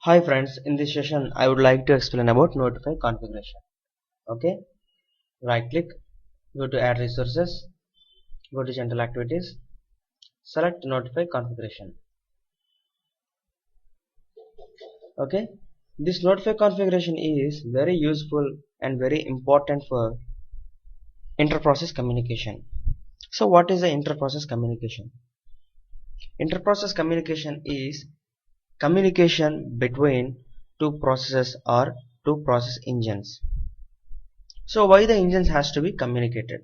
Hi friends, in this session I would like to explain about notify configuration. Okay, right click, go to add resources, go to general activities, select notify configuration. Okay, this notify configuration is very useful and very important for inter-process communication. So what is the inter-process communication? Inter-process communication is communication between two processes or two process engines. So why the engines has to be communicated?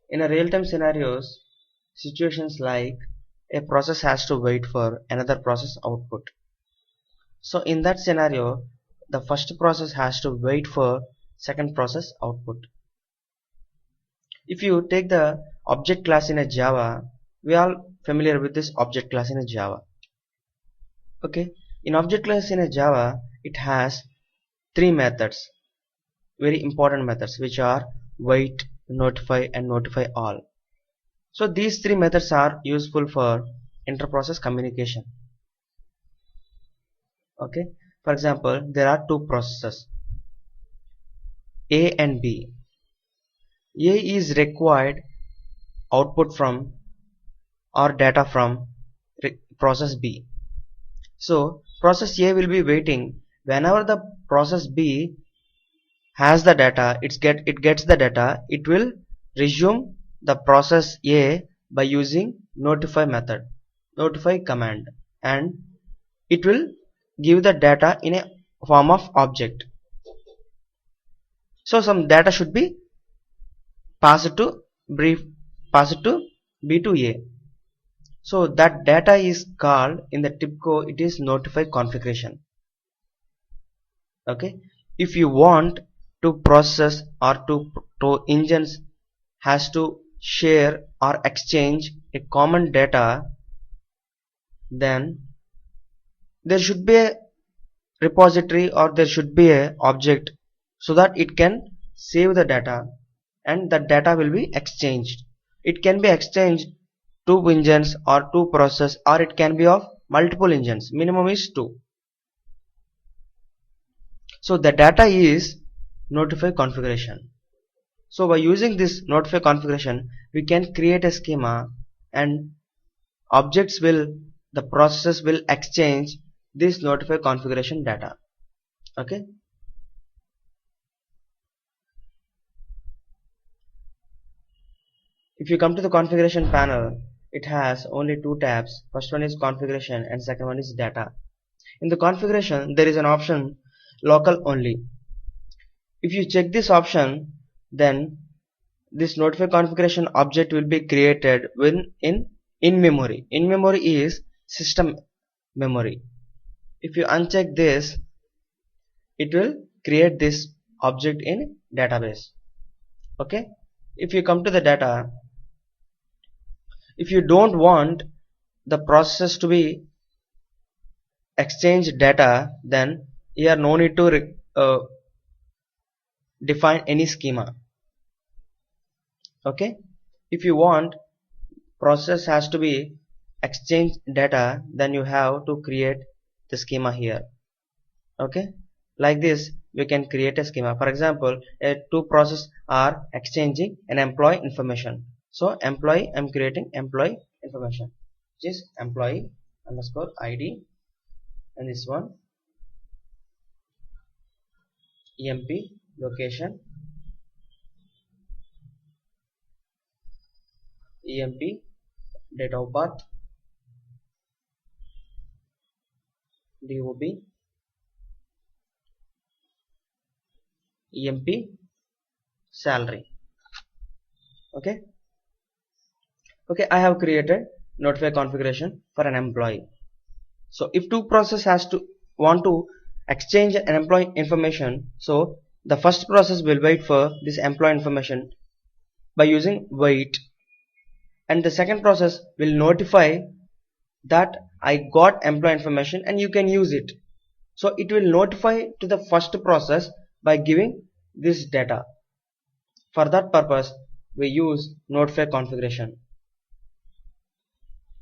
In a real-time scenarios, situations like a process has to wait for another process output. So in that scenario, the first process has to wait for second process output. If you take the object class in a Java, we are all familiar with this object class in a Java. Okay, in object class in a Java, it has three methods, very important methods, which are wait, notify and notify all. So these three methods are useful for inter-process communication. Okay, for example, there are two processes A and B. A is required output from or data from process B. So process A will be waiting whenever the process B has the data, it gets the data, it will resume the process A by using notify method, notify command, and it will give the data in a form of object. So some data should be passed to B to A. So that data is called in the Tibco, it is notify configuration. Okay, if you want to process or two engines has to share or exchange a common data, then there should be a repository or there should be a object so that it can save the data and the data will be exchanged. It can be exchanged two engines or two process, or it can be of multiple engines. Minimum is 2. So the data is notify configuration. So by using this notify configuration, we can create a schema and the processes will exchange this notify configuration data. Okay. If you come to the configuration panel, it has only two tabs. First one is configuration and second one is data. In the configuration, there is an option local only. If you check this option, then this notify configuration object will be created when in memory. In memory is system memory. If you uncheck this, it will create this object in database. Okay, if you come to the data, if you don't want the process to be exchange data, then here no need to define any schema. Okay, if you want process has to be exchange data, then you have to create the schema here. Okay, like this we can create a schema. For example, two processes are exchanging an employee information. So employee, I'm creating employee information, which is employee underscore ID, and this one emp location, emp date of birth, DOB, emp salary. Okay, I have created notify configuration for an employee. So if two process has to want to exchange an employee information, so the first process will wait for this employee information by using wait, and the second process will notify that I got employee information and you can use it. So it will notify to the first process by giving this data. For that purpose we use notify configuration.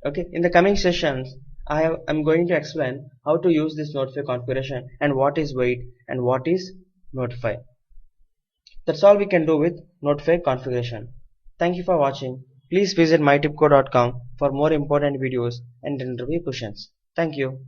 Okay, in the coming sessions I'm going to explain how to use this notify configuration and what is wait and what is notify. That's all we can do with notify configuration. Thank you for watching. Please visit mytibco.com for more important videos and interview questions. Thank you.